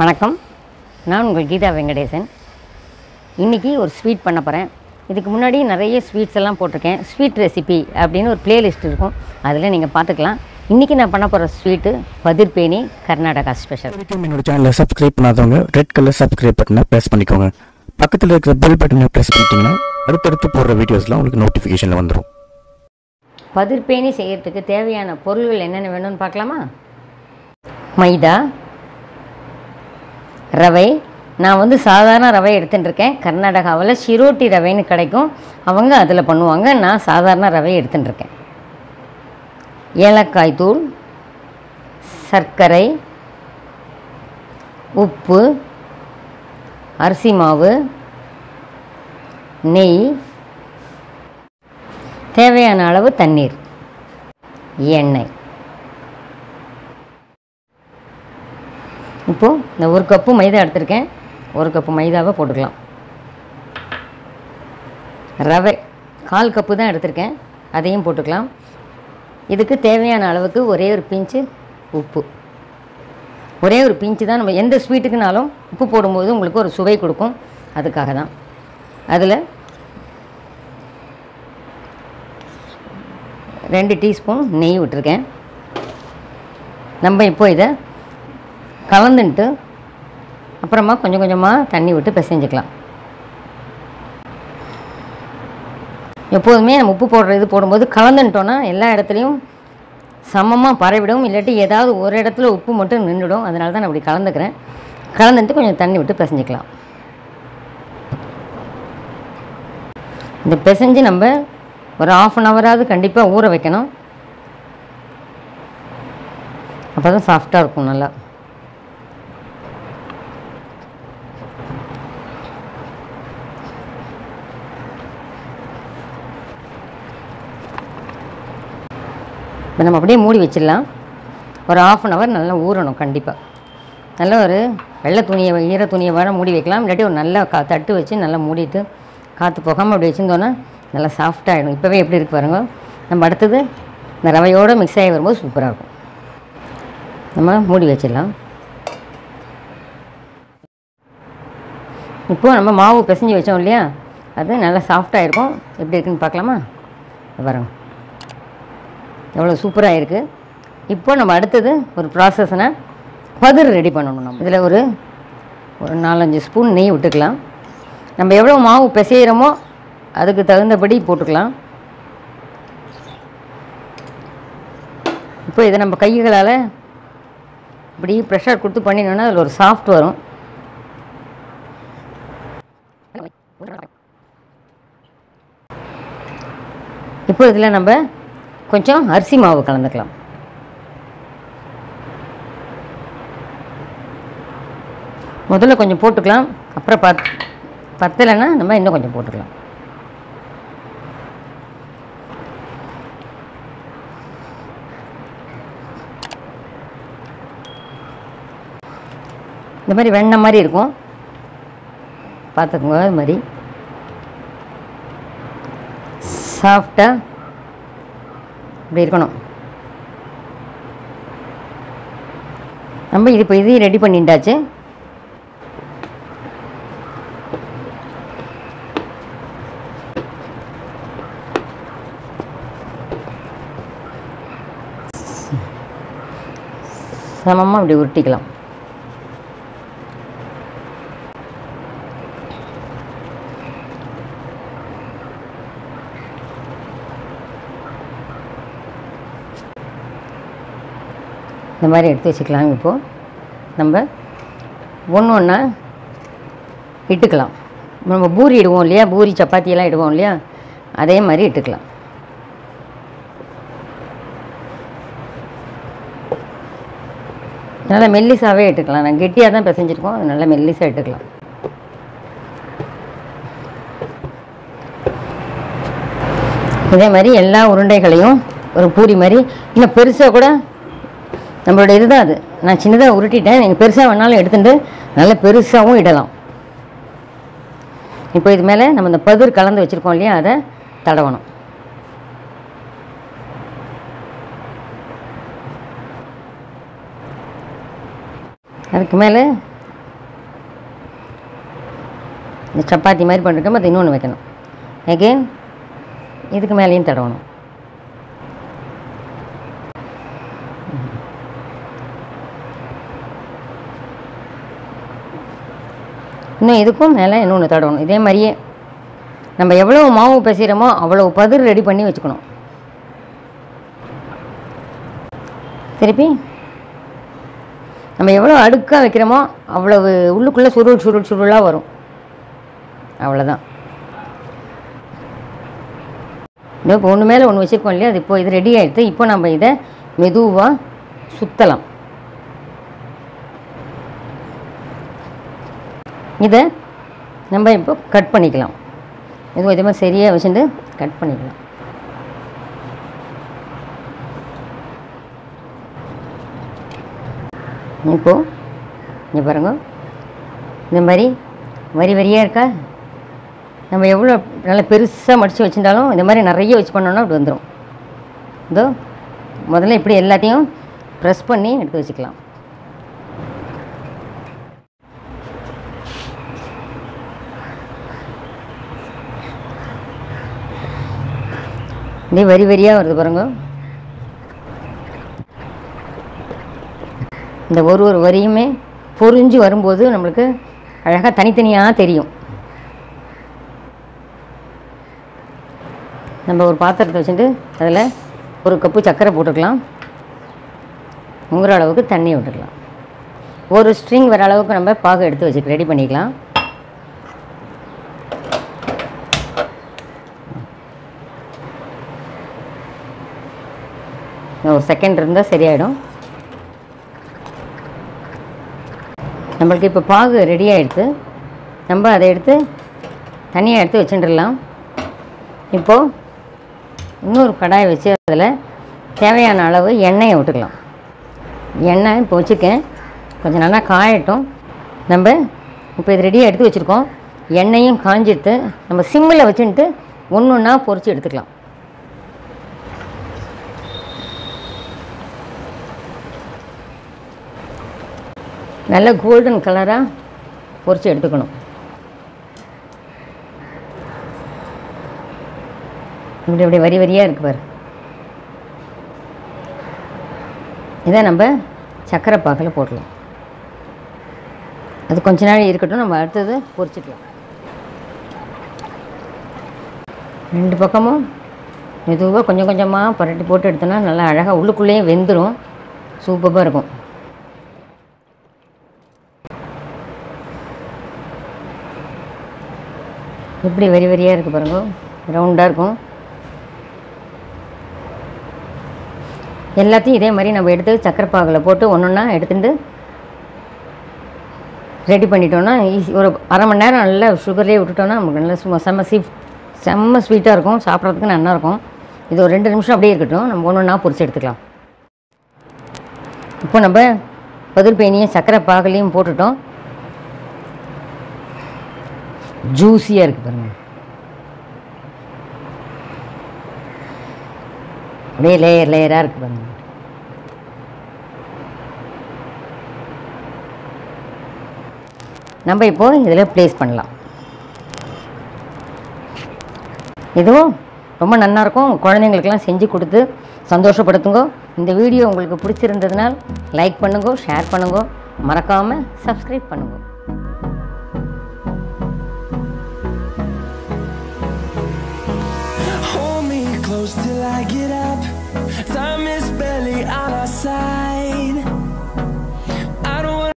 வணக்கம், நான் உங்கள் கீதா வெங்கடேசன். இன்றைக்கி ஒரு ஸ்வீட் பண்ண போகிறேன். இதுக்கு முன்னாடி நிறைய ஸ்வீட்ஸ் எல்லாம் போட்டிருக்கேன். ஸ்வீட் ரெசிபி அப்படின்னு ஒரு பிளேலிஸ்ட் இருக்கும், அதில் நீங்கள் பார்த்துக்கலாம். இன்றைக்கி நான் பண்ண போகிற ஸ்வீட்டு பதிர் பேனி, கர்நாடகா ஸ்பெஷல். என்னோட சேனலை சப்ஸ்கிரைப் பண்ணாதவங்க ரெட் கலர் சப்ஸ்கிரைப் பட்டனை ப்ரெஸ் பண்ணிக்கோங்க. பக்கத்தில் இருக்கிற பெல் பட்டனை ப்ரெஸ் பண்ணிட்டீங்கன்னா அடுத்தடுத்து போடுற வீடியோஸ்லாம் உங்களுக்கு நோட்டிஃபிகேஷனில் வந்துடும். பதிர் பேனி செய்கிறதுக்கு தேவையான பொருள்கள் என்னென்ன வேணும்னு பார்க்கலாமா? மைதா, ரவை. நான் சாதாரண ரவை எடுத்துட்டுருக்கேன். கர்நாடகாவில் சிரோட்டி ரவைன்னு கிடைக்கும், அவங்க அதில் பண்ணுவாங்க. நான் சாதாரண ரவை எடுத்துட்டுருக்கேன். ஏலக்காய் தூள், சர்க்கரை, உப்பு, அரிசி மாவு, நெய், தேவையான அளவு தண்ணீர், எண்ணெய். இப்போது இந்த ஒரு கப்பு மைதா எடுத்திருக்கேன். ஒரு கப்பு மைதாவை போட்டுக்கலாம். ரவை 1/4 கப்பு தான் எடுத்திருக்கேன், அதையும் போட்டுக்கலாம். இதுக்கு தேவையான அளவுக்கு ஒரே ஒரு பிஞ்சு உப்பு. ஒரே ஒரு பிஞ்சு தான். நம்ம எந்த ஸ்வீட்டுக்குனாலும் உப்பு போடும்போது உங்களுக்கு ஒரு சுவை கொடுக்கும், அதுக்காக தான். அதில் 2 டீஸ்பூன் நெய் விட்டுருக்கேன். நம்ம இப்போ இதை கலந்துட்டு அப்புறமா கொஞ்சம் கொஞ்சமாக தண்ணி விட்டு பிசைஞ்சிக்கலாம். எப்போதுமே நம்ம உப்பு போடும்போது கலந்துட்டோன்னா எல்லா இடத்துலையும் சமமாக பரவிடும். இல்லாட்டி ஏதாவது ஒரு இடத்துல உப்பு மட்டும் நின்றுடும். அதனால தான் நான் அப்படி கலந்துக்கிறேன். கலந்துட்டு கொஞ்சம் தண்ணி விட்டு பிசைஞ்சிக்கலாம். இந்த பிசைஞ்சு நம்ம ஒரு 1/2 ஹவராவது கண்டிப்பாக ஊற வைக்கணும். அப்போ தான் சாஃப்டாக இருக்கும் நல்லா. இப்போ நம்ம அப்படியே மூடி வச்சிடலாம். ஒரு 1/2 ஹவர் நல்லா ஊறணும். கண்டிப்பாக நல்லா ஒரு வெள்ளை துணியை, ஈர துணியை வேணால் மூடி வைக்கலாம். இல்லாட்டி ஒரு நல்ல தட்டு வச்சு நல்லா மூடிட்டு காற்று போகாமல் அப்படி வச்சுருந்தோன்னா நல்லா சாஃப்டாகிடும். இப்போவே எப்படி இருக்கு பாருங்க. நம்ம அடுத்தது இந்த ரவையோடு மிக்ஸ் ஆகி வரும்போது சூப்பராக இருக்கும். நம்ம மூடி வச்சிடலாம். இப்போது நம்ம மாவு பிசைஞ்சு வச்சோம் இல்லையா, அது நல்லா சாஃப்டாக இருக்கும். எப்படி இருக்குன்னு பார்க்கலாமா? பாருங்க எவ்வளோ சூப்பராக இருக்குது. இப்போ நம்ம அடுத்தது ஒரு ப்ராசஸ்னா பதிர் ரெடி பண்ணணும். நம்ம இதில் ஒரு 4-5 ஸ்பூன் நெய் விட்டுக்கலாம். நம்ம எவ்வளோ மாவு பிசைகிறோமோ அதுக்கு தகுந்தபடி போட்டுக்கலாம். இப்போ இதை நம்ம கைகளால் இப்படி ப்ரெஷர் கொடுத்து பண்ணினோன்னா அதில் ஒரு சாஃப்ட் வரும். இப்போ இதில் நம்ம கொஞ்சம் அரிசி மாவு கலந்துக்கலாம். முதல்ல கொஞ்சம் போட்டுக்கலாம், அப்புறம் பத்தலைன்னா நம்ம இன்னும் கொஞ்சம் போட்டுக்கலாம். இந்த மாதிரி வெண்ணெய் மாதிரி இருக்கும், பார்த்துக்கோங்க. அது மாதிரி சாஃப்டாக இப்படி இருக்கணும். நம்ம இது இப்போ இதையும் ரெடி பண்ணிட்டாச்சு. சமமாக இப்படி உருட்டிக்கலாம். இந்த மாதிரி எடுத்து வச்சுக்கலாம். இப்போது நம்ம ஒன்று ஒன்றா இட்டுக்கலாம். நம்ம பூரி இடுவோம் இல்லையா, பூரி சப்பாத்தியெல்லாம் இடுவோம் இல்லையா, அதே மாதிரி இட்டுக்கலாம். நல்லா மெல்லிசாவே இட்டுக்கலாம். நான் கெட்டியாக தான் பிசைஞ்சிருக்கோம், அது நல்லா மெல்லிசாக இட்டுக்கலாம். இதே மாதிரி எல்லா உருண்டைகளையும் ஒரு பூரி மாதிரி, இன்னும் பெருசாக கூட நம்மளோட இதுதான் அது. நான் சின்னதாக உருட்டிட்டேன், நீங்கள் பெருசாக வேணாலும் எடுத்துகிட்டு நல்லா பெருசாகவும் இடலாம். இப்போ இது மேலே நம்ம இந்த பதிர் கலந்து வச்சுருக்கோம் இல்லையா, அதை தடவணும். அதுக்கு மேலே இந்த சப்பாத்தி மாதிரி பண்ணிருக்கோம். அது இன்னொன்று வைக்கணும். அகெயின் இதுக்கு மேலேயும் தடவணும். இன்னும் இதுக்கும் மேலே இன்னொன்று தடவணும். இதே மாதிரியே நம்ம எவ்வளோ மாவு பிசைகிறோமோ அவ்வளோ பதிர் ரெடி பண்ணி வச்சுக்கணும். திருப்பி நம்ம எவ்வளோ அடுக்காக வைக்கிறோமோ அவ்வளவு உள்ளுக்குள்ளே சுருளாக வரும். அவ்வளோதான். இப்போ ஒன்று மேலே ஒன்று வச்சுருக்கோம் இல்லையா, அது இப்போ இது ரெடி ஆகிடுது. இப்போ நம்ம இதை மெதுவாக சுற்றலாம். இதை நம்ம இப்போ கட் பண்ணிக்கலாம். எதுவும் இதே மாதிரி சரியாக வச்சுட்டு கட் பண்ணிக்கலாம். இப்போது இங்கே பாருங்க, இந்த மாதிரி வரி வரியாக இருக்கா. நம்ம எவ்வளோ நல்லா பெருசாக மடித்து வச்சுருந்தாலும் இந்த மாதிரி நிறைய வச்சு பண்ணோன்னா அப்படி வந்துடும். இதோ முதல்ல இப்படி எல்லாத்தையும் ப்ரெஸ் பண்ணி எடுத்து வச்சுக்கலாம். இப்படி வரி வரியாக வருது பாருங்க. இந்த ஒரு வரியுமே பொரிஞ்சு வரும்போது நம்மளுக்கு அழகாக தனித்தனியாக தெரியும். நம்ம ஒரு பாத்திரத்தை வச்சுட்டு அதில் ஒரு கப்பு சர்க்கரை போட்டுக்கலாம். முங்குற அளவுக்கு தண்ணி விட்டுக்கலாம். ஒரு ஸ்ட்ரிங் வர அளவுக்கு நம்ம பாகு எடுத்து வச்சு ரெடி பண்ணிக்கலாம். ஒரு செகண்ட் இருந்தால் சரியாயிடும். நம்மளுக்கு இப்போ பாகு ரெடி ஆகிடுது. நம்ம அதை எடுத்து தனியாக எடுத்து வச்சுட்டுடலாம். இப்போது இன்னொரு கடாயை வச்சு அதில் தேவையான அளவு எண்ணெயை விட்டுக்கலாம். எண்ணெய் இப்போ வச்சுருக்கேன், கொஞ்சம் நல்லா காயட்டும். நம்ம இப்போ இது ரெடியாக எடுத்து வச்சுருக்கோம். எண்ணெயும் காஞ்சிட்டு நம்ம சிம்மில் வச்சுட்டு ஒன்று ஒன்றா பொரித்து எடுத்துக்கலாம். நல்ல கோல்டன் கலராக பொரித்து எடுத்துக்கணும். இப்படி இப்படி வரி வரியாக இருக்குது பாரு. இதை நம்ம சர்க்கரை பாகில் போடலாம். அது கொஞ்ச நாள் இருக்கட்டும், நம்ம அடுத்தது பொரிச்சிக்கலாம். ரெண்டு பக்கமும் மெதுவாக கொஞ்சம் கொஞ்சமாக புரட்டி போட்டு எடுத்தோன்னா நல்லா அழகாக உள்ளுக்குள்ளேயே வெந்துடும். சூப்பராக இருக்கும். இப்படி வரி வரியாக இருக்குது பாருங்க, ரவுண்டாக இருக்கும். எல்லாத்தையும் இதே மாதிரி நம்ம எடுத்து சர்க்கரை பாகில் போட்டு ஒன்று ஒன்றா எடுத்துட்டு ரெடி பண்ணிட்டோன்னா ஈஸி. ஒரு அரை மணி நேரம் நல்லா சுகர்லேயே விட்டுட்டோன்னா நமக்கு நல்லா செம்ம ஸ்வீட்டாக இருக்கும். சாப்பிட்றதுக்கு நல்லாயிருக்கும். இது ஒரு 2 நிமிஷம் அப்படியே இருக்கட்டும். நம்ம ஒன்று ஒன்றா பொரிச்சு எடுத்துக்கலாம். இப்போ நம்ம பதிர் பேனியும் சர்க்கரை பாகுலையும் போட்டுட்டோம். ஜூஸியாக இருக்குது பாருங்கள். அப்படியே லேயராக இருக்குது பாருங்கள். நம்ம இப்போது இதில் ப்ளேஸ் பண்ணலாம். இதுவும் ரொம்ப நல்லாயிருக்கும். குழந்தைங்களுக்கெல்லாம் செஞ்சு கொடுத்து சந்தோஷப்படுத்துங்க. இந்த வீடியோ உங்களுக்கு பிடிச்சிருந்ததுனால் லைக் பண்ணுங்க, ஷேர் பண்ணுங்க, மறக்காமல் சப்ஸ்கிரைப் பண்ணுங்க. Hold me close till I get up. Time is barely